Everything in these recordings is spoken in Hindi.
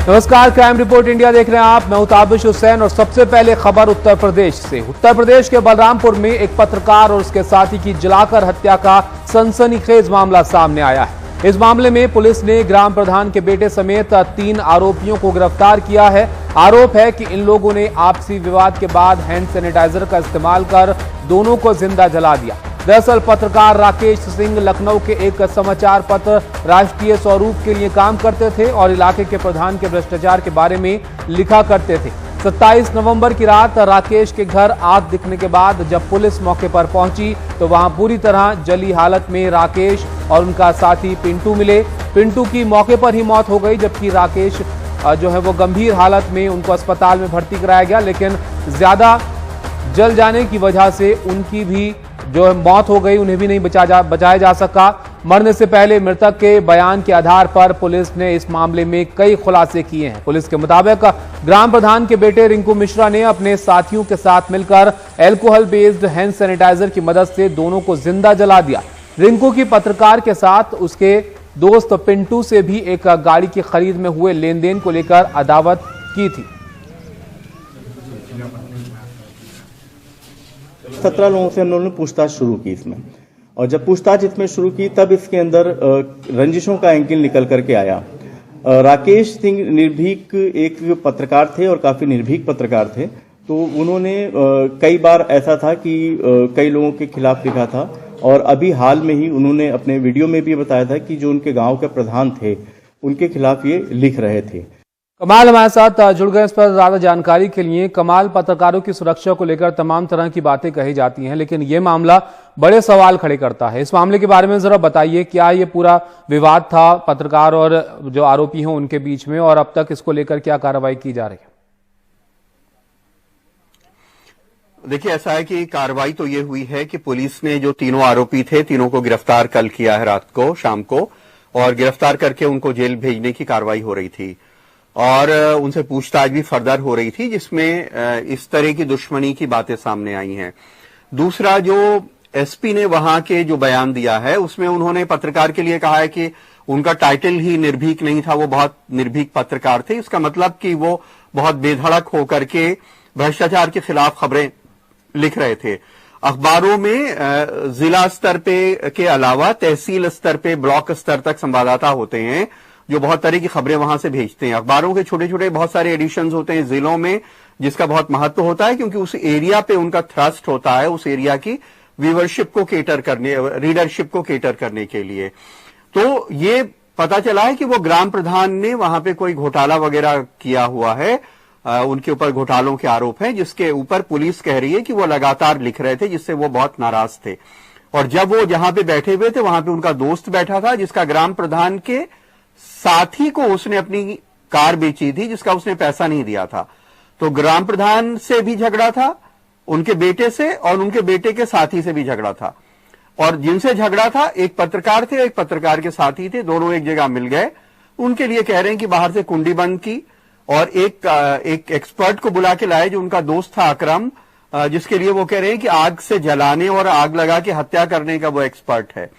नमस्कार, क्राइम रिपोर्ट इंडिया देख रहे हैं आप। मैं ताबिश हुसैन और सबसे पहले खबर उत्तर प्रदेश से। उत्तर प्रदेश के बलरामपुर में एक पत्रकार और उसके साथी की जलाकर हत्या का सनसनीखेज मामला सामने आया है। इस मामले में पुलिस ने ग्राम प्रधान के बेटे समेत 3 आरोपियों को गिरफ्तार किया है। आरोप है कि इन लोगों ने आपसी विवाद के बाद हैंड सैनिटाइजर का इस्तेमाल कर दोनों को जिंदा जला दिया। दरअसल पत्रकार राकेश सिंह लखनऊ के एक समाचार पत्र राष्ट्रीय स्वरूप के लिए काम करते थे और इलाके के प्रधान के भ्रष्टाचार के बारे में लिखा करते थे। 27 नवंबर की रात राकेश के घर आग दिखने के बाद जब पुलिस मौके पर पहुंची तो वहां पूरी तरह जली हालत में राकेश और उनका साथी पिंटू मिले। पिंटू की मौके पर ही मौत हो गई, जबकि राकेश जो है वो गंभीर हालत में उनको अस्पताल में भर्ती कराया गया, लेकिन ज्यादा जल जाने की वजह से उनकी भी जो है मौत हो गई, उन्हें भी नहीं बचाया जा सका। मरने से पहले मृतक के बयान के आधार पर पुलिस ने इस मामले में कई खुलासे किए हैं। पुलिस के मुताबिक ग्राम प्रधान के बेटे रिंकू मिश्रा ने अपने साथियों के साथ मिलकर अल्कोहल बेस्ड हैंड सैनिटाइजर की मदद से दोनों को जिंदा जला दिया। रिंकू की पत्रकार के साथ उसके दोस्त पिंटू से भी एक गाड़ी की खरीद में हुए लेन देन को लेकर अदावत की थी। 17 लोगों से हम लोगों ने पूछताछ शुरू की इसमें, और जब पूछताछ इसमें शुरू की तब इसके अंदर रंजिशों का एंगल निकल करके आया। राकेश सिंह निर्भीक एक पत्रकार थे और काफी निर्भीक पत्रकार थे, तो उन्होंने कई बार ऐसा था कि कई लोगों के खिलाफ लिखा था, और अभी हाल में ही उन्होंने अपने वीडियो में भी बताया था कि जो उनके गांव के प्रधान थे उनके खिलाफ ये लिख रहे थे। कमाल हमारे साथ जुड़ गए इस पर ज्यादा जानकारी के लिए। कमाल, पत्रकारों की सुरक्षा को लेकर तमाम तरह की बातें कही जाती हैं, लेकिन यह मामला बड़े सवाल खड़े करता है। इस मामले के बारे में जरा बताइए, क्या ये पूरा विवाद था पत्रकार और जो आरोपी हैं उनके बीच में, और अब तक इसको लेकर क्या कार्रवाई की जा रही है? देखिए, ऐसा है कि कार्रवाई तो ये हुई है कि पुलिस ने जो तीनों आरोपी थे, तीनों को गिरफ्तार कल किया है रात को, शाम को, और गिरफ्तार करके उनको जेल भेजने की कार्रवाई हो रही थी और उनसे पूछताछ भी फर्दर हो रही थी, जिसमें इस तरह की दुश्मनी की बातें सामने आई हैं। दूसरा, जो एसपी ने वहां के जो बयान दिया है उसमें उन्होंने पत्रकार के लिए कहा है कि उनका टाइटल ही निर्भीक नहीं था, वो बहुत निर्भीक पत्रकार थे। इसका मतलब कि वो बहुत बेधड़क होकर के भ्रष्टाचार के खिलाफ खबरें लिख रहे थे। अखबारों में जिला स्तर पे के अलावा तहसील स्तर पे, ब्लॉक स्तर तक संवाददाता होते हैं जो बहुत तरह की खबरें वहां से भेजते हैं। अखबारों के छोटे छोटे बहुत सारे एडिशंस होते हैं जिलों में, जिसका बहुत महत्व होता है क्योंकि उस एरिया पे उनका थ्रस्ट होता है, उस एरिया की व्यूअरशिप को केटर करने, रीडरशिप को केटर करने के लिए। तो ये पता चला है कि वो ग्राम प्रधान ने वहां पे कोई घोटाला वगैरह किया हुआ है, उनके ऊपर घोटालों के आरोप हैं, जिसके ऊपर पुलिस कह रही है कि वो लगातार लिख रहे थे, जिससे वो बहुत नाराज थे। और जब वो जहां पे बैठे हुए थे वहां पे उनका दोस्त बैठा था, जिसका ग्राम प्रधान के साथी को उसने अपनी कार बेची थी, जिसका उसने पैसा नहीं दिया था। तो ग्राम प्रधान से भी झगड़ा था, उनके बेटे से, और उनके बेटे के साथी से भी झगड़ा था। और जिनसे झगड़ा था एक पत्रकार थे, एक पत्रकार के साथी थे, दोनों एक जगह मिल गए। उनके लिए कह रहे हैं कि बाहर से कुंडी बंद की और एक एक्सपर्ट को बुला के लाए जो उनका दोस्त था अकरम, जिसके लिए वो कह रहे हैं कि आग से जलाने और आग लगा के हत्या करने का वो एक्सपर्ट है।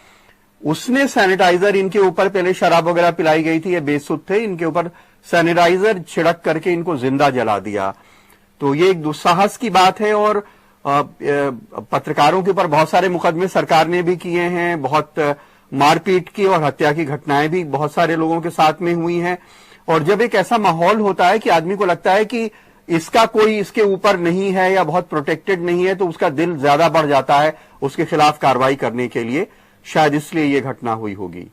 उसने सैनिटाइजर इनके ऊपर, पहले शराब वगैरह पिलाई गई थी, ये बेसुध थे, इनके ऊपर सैनिटाइजर छिड़क करके इनको जिंदा जला दिया। तो ये एक दुस्साहस की बात है। और पत्रकारों के ऊपर बहुत सारे मुकदमे सरकार ने भी किए हैं, बहुत मारपीट की और हत्या की घटनाएं भी बहुत सारे लोगों के साथ में हुई हैं। और जब एक ऐसा माहौल होता है कि आदमी को लगता है कि इसका कोई इसके ऊपर नहीं है या बहुत प्रोटेक्टेड नहीं है, तो उसका दिल ज्यादा बढ़ जाता है उसके खिलाफ कार्रवाई करने के लिए। शायद इसलिए यह घटना हुई होगी।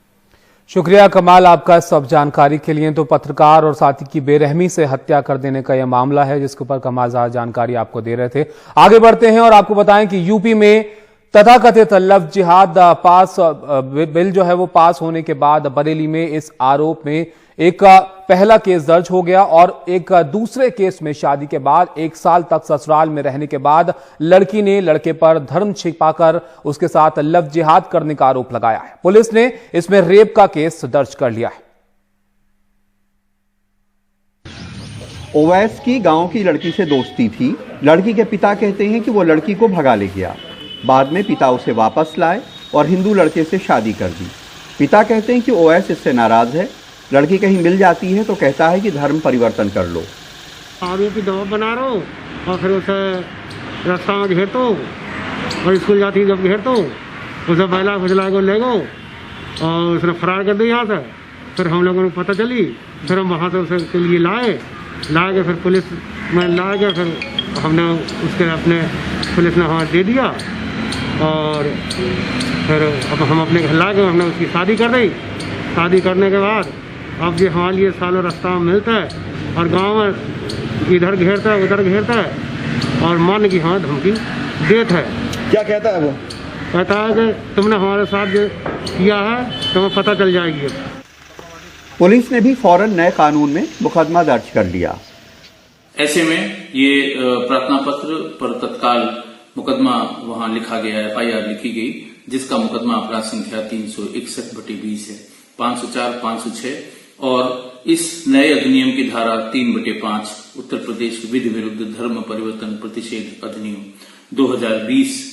शुक्रिया कमाल आपका सब जानकारी के लिए। तो पत्रकार और साथी की बेरहमी से हत्या कर देने का यह मामला है, जिसके ऊपर कमाल ज्यादा जानकारी आपको दे रहे थे। आगे बढ़ते हैं और आपको बताएं कि यूपी में तथाकथित लव जिहाद पास बिल जो है वो पास होने के बाद बरेली में इस आरोप में एक पहला केस दर्ज हो गया, और एक दूसरे केस में शादी के बाद 1 साल तक ससुराल में रहने के बाद लड़की ने लड़के पर धर्म छिपाकर उसके साथ लव जिहाद करने का आरोप लगाया है। पुलिस ने इसमें रेप का केस दर्ज कर लिया है। ओवैस की गांव की लड़की से दोस्ती थी। लड़की के पिता कहते हैं कि वो लड़की को भगा ले गया। बाद में पिता उसे वापस लाए और हिंदू लड़के से शादी कर दी। पिता कहते हैं कि ओवैस इससे नाराज है। लड़की कहीं मिल जाती है तो कहता है कि धर्म परिवर्तन कर लो। आदमी की दवा बना रहा हूँ और फिर उसे रास्ता में घेर दो और स्कूल जाती है जब घेर दो उसे बहला फुसला को ले गो और उसने फरार कर दी यहाँ से। फिर हम लोगों को पता चली, फिर हम वहाँ से उसे के लिए लाए के फिर पुलिस में ला के फिर हमने उसके अपने पुलिस ने हमें दे दिया और फिर अब हम अपने घर ला के हमने उसकी शादी कर दी। शादी करने के बाद अब ये हमारे लिए सालों रास्ता में मिलता है और गांव में इधर घेरता है उधर घेरता है और मान की हमें धमकी देता है। क्या कहता है वो? कहता है कि तुमने हमारे साथ जो किया है तुम्हें पता चल जाएगी। पुलिस ने भी फौरन नए कानून में मुकदमा दर्ज कर लिया। ऐसे में ये प्रार्थना पत्र पर तत्काल मुकदमा वहां लिखा गया है, FIR लिखी गई, जिसका मुकदमा अपराध संख्या 361/20 है, 504, 506 और इस नए अधिनियम की धारा 3/5 उत्तर प्रदेश विधि विरुद्ध धर्म परिवर्तन प्रतिषेध अधिनियम 2020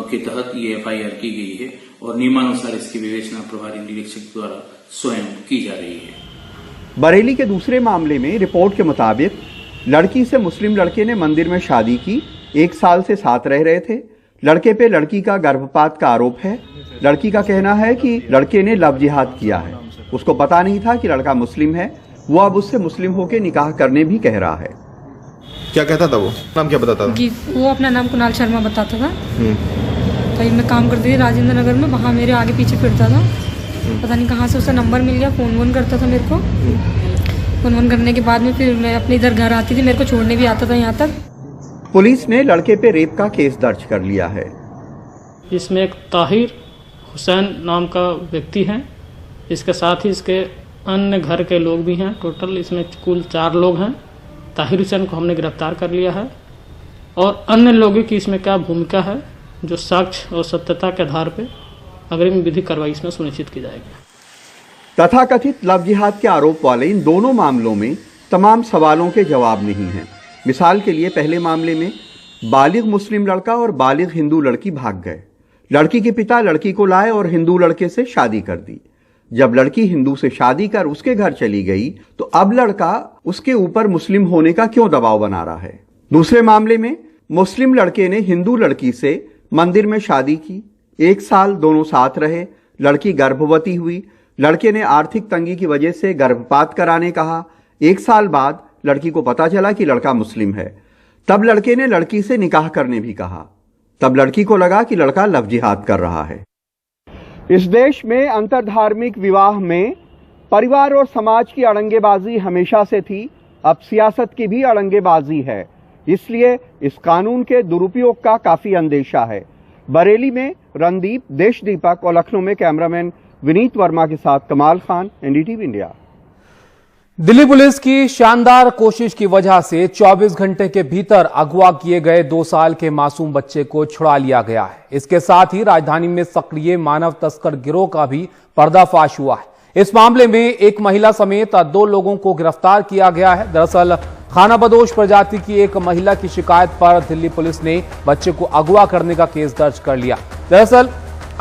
के तहत ये FIR की गई है और नियमानुसार इसकी विवेचना प्रभारी निरीक्षक द्वारा स्वयं की जा रही है। बरेली के दूसरे मामले में रिपोर्ट के मुताबिक लड़की से मुस्लिम लड़के ने मंदिर में शादी की, 1 साल से साथ रह रहे थे। लड़के पे लड़की का गर्भपात का आरोप है। लड़की का कहना है कि लड़के ने लव जिहाद किया है, उसको पता नहीं था कि लड़का मुस्लिम है। वो अब उससे मुस्लिम होकर निकाह करने भी कह रहा है। क्या कहता था वो? नाम क्या बताता था? कि वो अपना नाम कुणाल शर्मा बताता था। कहीं मैं काम करती थी राजेंद्र नगर में, वहाँ मेरे आगे पीछे फिरता था। पता नहीं कहाँ से उसका नंबर मिल गया, फ़ोन वोन करता था मेरे को। फ़ोन वोन करने के बाद में फिर मैं अपने इधर घर आती थी, मेरे को छोड़ने भी आता था यहाँ तक। पुलिस ने लड़के पे रेप का केस दर्ज कर लिया है। इसमें एक ताहिर हुसैन नाम का व्यक्ति है, इसके साथ ही इसके अन्य घर के लोग भी हैं। टोटल इसमें कुल 4 लोग हैं। ताहिर हुसैन को हमने गिरफ्तार कर लिया है और अन्य लोगों की इसमें क्या भूमिका है, जो साक्ष्य और सत्यता के आधार पर अग्रिम विधिक कार्रवाई इसमें सुनिश्चित की जाएगी। तथाकथित लव जिहाद के आरोप वाले इन दोनों मामलों में तमाम सवालों के जवाब नहीं हैं। मिसाल के लिए पहले मामले में बालिग मुस्लिम लड़का और बालिग हिंदू लड़की भाग गए। लड़की के पिता लड़की को लाए और हिंदू लड़के से शादी कर दी। जब लड़की हिंदू से शादी कर उसके घर चली गई तो अब लड़का उसके ऊपर मुस्लिम होने का क्यों दबाव बना रहा है। दूसरे मामले में मुस्लिम लड़के ने हिंदू लड़की से मंदिर में शादी की, 1 साल दोनों साथ रहे, लड़की गर्भवती हुई। लड़के ने आर्थिक तंगी की वजह से गर्भपात कराने कहा। 1 साल बाद लड़की को पता चला कि लड़का मुस्लिम है, तब लड़के ने लड़की से निकाह करने भी कहा। तब लड़की को लगा कि लड़का लव जिहाद कर रहा है। इस देश में अंतरधार्मिक विवाह में परिवार और समाज की अड़ंगेबाजी हमेशा से थी, अब सियासत की भी अड़ंगेबाजी है। इसलिए इस कानून के दुरुपयोग का काफी अंदेशा है। बरेली में रणदीप, देश दीपक और लखनऊ में कैमरामैन विनीत वर्मा के साथ कमाल Khan, NDTV India. Delhi police की शानदार कोशिश की वजह से 24 घंटे के भीतर अगवा किए गए 2 साल के मासूम बच्चे को छुड़ा लिया गया है। इसके साथ ही राजधानी में सक्रिय मानव तस्कर गिरोह का भी पर्दाफाश हुआ है। इस मामले में एक महिला समेत 2 लोगों को गिरफ्तार किया गया है। दरअसल खानाबदोश प्रजाति की एक महिला की शिकायत पर दिल्ली पुलिस ने बच्चे को अगवा करने का केस दर्ज कर लिया। दरअसल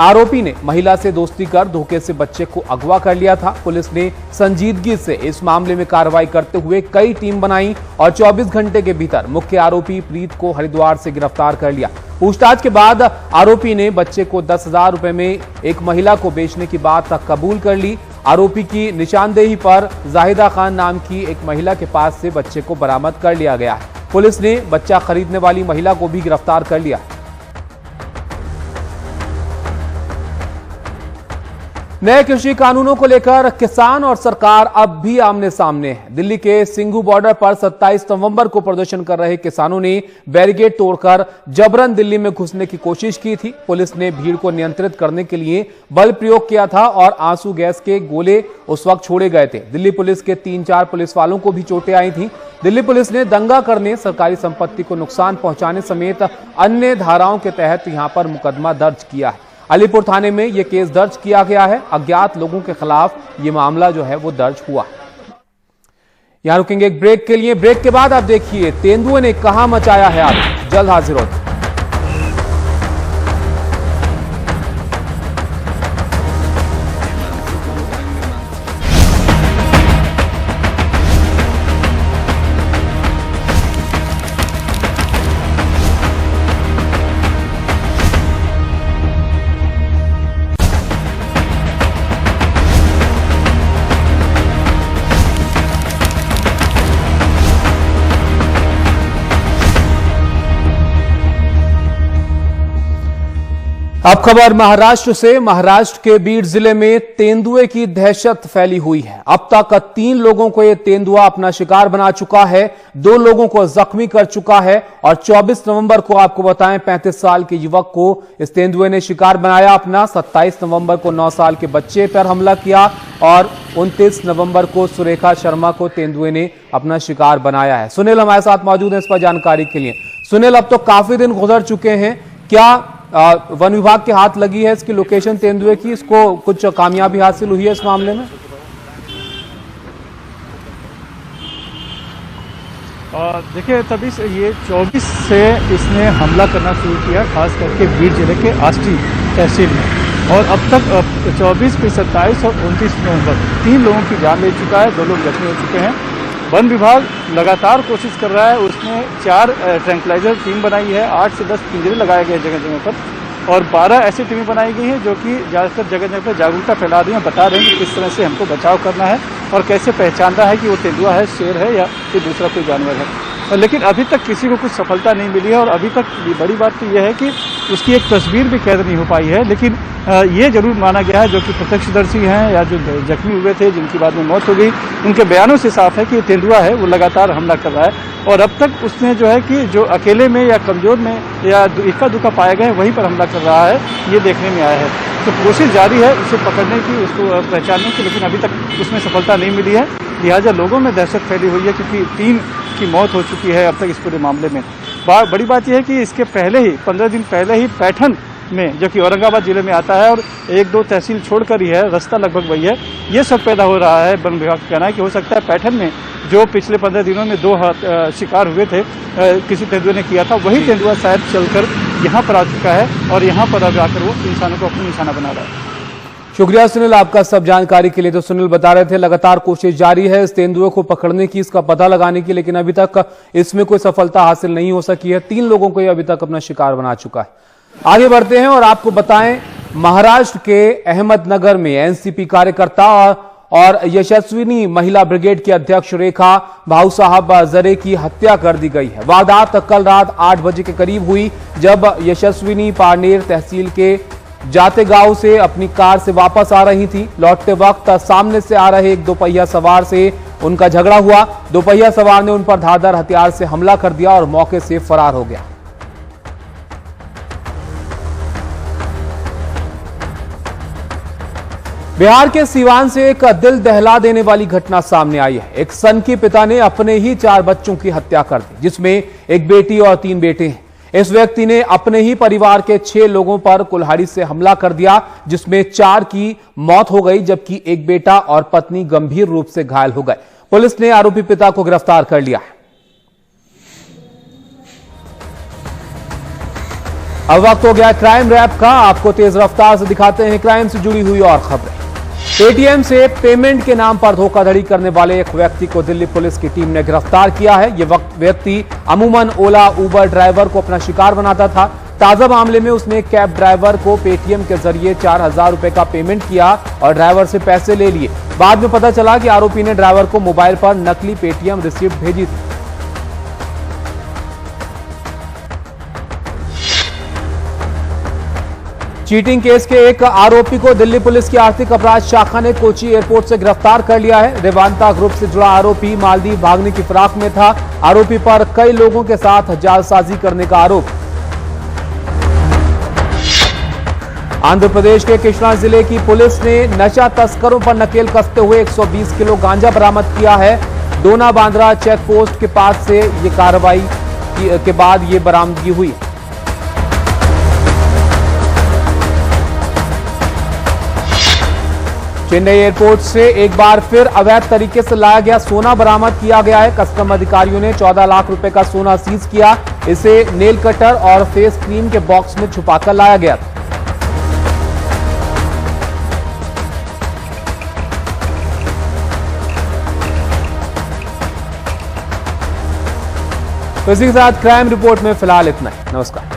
आरोपी ने महिला से दोस्ती कर धोखे से बच्चे को अगवा कर लिया था। पुलिस ने संजीदगी से इस मामले में कार्रवाई करते हुए कई टीम बनाई और 24 घंटे के भीतर मुख्य आरोपी प्रीत को हरिद्वार से गिरफ्तार कर लिया। पूछताछ के बाद आरोपी ने बच्चे को 10,000 रुपए में एक महिला को बेचने की बात कबूल कर ली। आरोपी की निशानदेही पर जाहिदा खान नाम की एक महिला के पास से बच्चे को बरामद कर लिया गया है। पुलिस ने बच्चा खरीदने वाली महिला को भी गिरफ्तार कर लिया। नए कृषि कानूनों को लेकर किसान और सरकार अब भी आमने सामने है। दिल्ली के सिंघू बॉर्डर पर 27 नवंबर को प्रदर्शन कर रहे किसानों ने बैरिकेड तोड़कर जबरन दिल्ली में घुसने की कोशिश की थी। पुलिस ने भीड़ को नियंत्रित करने के लिए बल प्रयोग किया था और आंसू गैस के गोले उस वक्त छोड़े गए थे। दिल्ली पुलिस के 3-4 पुलिस वालों को भी चोटें आई थी। दिल्ली पुलिस ने दंगा करने, सरकारी संपत्ति को नुकसान पहुंचाने समेत अन्य धाराओं के तहत यहां पर मुकदमा दर्ज किया है। अलीपुर थाने में यह केस दर्ज किया गया है। अज्ञात लोगों के खिलाफ यह मामला जो है वो दर्ज हुआ है। यहां रुकेंगे एक ब्रेक के लिए। ब्रेक के बाद आप देखिए तेंदुए ने कहां मचाया है आग। जल्द हाजिर होते हैं। अब खबर महाराष्ट्र से। महाराष्ट्र के बीड जिले में तेंदुए की दहशत फैली हुई है। अब तक 3 लोगों को यह तेंदुआ अपना शिकार बना चुका है, 2 लोगों को जख्मी कर चुका है और 24 नवंबर को आपको बताएं 35 साल के युवक को इस तेंदुए ने शिकार बनाया अपना। 27 नवंबर को 9 साल के बच्चे पर हमला किया और 29 नवंबर को सुरेखा शर्मा को तेंदुए ने अपना शिकार बनाया है। सुनील हमारे साथ मौजूद है इस पर जानकारी के लिए। सुनील, अब तो काफी दिन गुजर चुके हैं, क्या वन विभाग के हाथ लगी है इसकी लोकेशन तेंदुए की? इसको कुछ कामयाबी हासिल हुई है इस मामले में? देखिए, तभी से ये 24 से इसने हमला करना शुरू किया, खास करके बीड जिले के आष्टी तहसील में। और अब तक 24 फिर 27 और 29 नवंबर 3 लोगों की जान ले चुका है, 2 लोग जख्मी हो चुके हैं। वन विभाग लगातार कोशिश कर रहा है। उसने 4 ट्रैंक्विलाइजर टीम बनाई है, 8 से 10 पिंजरे लगाए गए जगह जगह पर और 12 ऐसी टीमें बनाई गई हैं जो कि ज़्यादातर जगह जगह पर जागरूकता फैला रही हैं, बता रहे हैं कि किस तरह से हमको बचाव करना है और कैसे पहचानना है कि वो तेंदुआ है, शेर है या फिर दूसरा कोई जानवर है। लेकिन अभी तक किसी को कुछ सफलता नहीं मिली है और अभी तक बड़ी बात तो यह है कि उसकी एक तस्वीर भी कैद नहीं हो पाई है। लेकिन ये जरूर माना गया है, जो कि प्रत्यक्षदर्शी हैं या जो जख्मी हुए थे जिनकी बाद में मौत हो गई, उनके बयानों से साफ है कि तेंदुआ है वो लगातार हमला कर रहा है और अब तक उसने जो है कि जो अकेले में या कमजोर में या इक्का दुक्का पाए गए वहीं पर हमला कर रहा है, ये देखने में आया है। तो कोशिश जारी है उसे पकड़ने की, उसको पहचानने की, लेकिन अभी तक उसमें सफलता नहीं मिली है। लिहाजा लोगों में दहशत फैली हुई है क्योंकि 3 की मौत हो चुकी है अब तक इस पूरे मामले में। बड़ी बात यह है कि इसके पहले ही 15 दिन पहले ही पैठन में, जो कि औरंगाबाद जिले में आता है और 1-2 तहसील छोड़कर ही है, रास्ता लगभग वही है, ये सब पैदा हो रहा है। वन विभाग का कहना है कि हो सकता है पैठन में जो पिछले 15 दिनों में 2 शिकार हुए थे, किसी तेंदुए ने किया था, वही तेंदुआ शायद चलकर यहाँ पर आ चुका है और यहाँ पर अब आकर वो इंसानों को अपना निशाना बना रहा है। शुक्रिया सुनील आपका सब जानकारी के लिए। तो सुनील बता रहे थे लगातार कोशिश जारी है इस तेंदुए को पकड़ने की, इसका पता लगाने की, लेकिन अभी तक इसमें कोई सफलता हासिल नहीं हो सकी है। 3 लोगों को ये अभी तक अपना शिकार बना चुका है। आगे बढ़ते हैं और आपको बताएं महाराष्ट्र के अहमदनगर में एनसीपी कार्यकर्ता और यशस्विनी महिला ब्रिगेड की अध्यक्ष रेखा भाऊसाहब जरे की हत्या कर दी गई है। वारदात कल रात 8 बजे के करीब हुई जब यशस्विनी पारनेर तहसील के जाते गांव से अपनी कार से वापस आ रही थी। लौटते वक्त सामने से आ रहे एक 2 पहिया सवार से उनका झगड़ा हुआ। 2 पहिया सवार ने उन पर धारदार हथियार से हमला कर दिया और मौके से फरार हो गया। बिहार के सीवान से एक दिल दहला देने वाली घटना सामने आई है। एक सन के पिता ने अपने ही 4 बच्चों की हत्या कर दी, जिसमें एक बेटी और 3 बेटे हैं। इस व्यक्ति ने अपने ही परिवार के 6 लोगों पर कुल्हाड़ी से हमला कर दिया, जिसमें 4 की मौत हो गई जबकि एक बेटा और पत्नी गंभीर रूप से घायल हो गए। पुलिस ने आरोपी पिता को गिरफ्तार कर लिया है। अब वक्त हो गया क्राइम रैप का। आपको तेज रफ्तार से दिखाते हैं क्राइम से जुड़ी हुई और खबरें। एटीएम से पेमेंट के नाम पर धोखाधड़ी करने वाले एक व्यक्ति को दिल्ली पुलिस की टीम ने गिरफ्तार किया है। यह व्यक्ति अमूमन ओला उबर ड्राइवर को अपना शिकार बनाता था। ताजा मामले में उसने कैब ड्राइवर को पेटीएम के जरिए 4000 रुपए का पेमेंट किया और ड्राइवर से पैसे ले लिए। बाद में पता चला कि आरोपी ने ड्राइवर को मोबाइल पर नकली पेटीएम रिसीप्ट भेजी थी। चीटिंग केस के एक आरोपी को दिल्ली पुलिस की आर्थिक अपराध शाखा ने कोची एयरपोर्ट से गिरफ्तार कर लिया है। रेवांता ग्रुप से जुड़ा आरोपी मालदीव भागने की फिराक में था। आरोपी पर कई लोगों के साथ जालसाजी करने का आरोप। आंध्र प्रदेश के कृष्णा जिले की पुलिस ने नशा तस्करों पर नकेल कसते हुए 120 किलो गांजा बरामद किया है। डोना बांद्रा चेक पोस्ट के पास से ये कार्रवाई के बाद ये बरामदगी हुई। चेन्नई एयरपोर्ट से एक बार फिर अवैध तरीके से लाया गया सोना बरामद किया गया है। कस्टम अधिकारियों ने 14 लाख रुपए का सोना सीज किया। इसे नेल कटर और फेस क्रीम के बॉक्स में छुपाकर लाया गया था। तो इसी के साथ क्राइम रिपोर्ट में फिलहाल इतना ही। नमस्कार।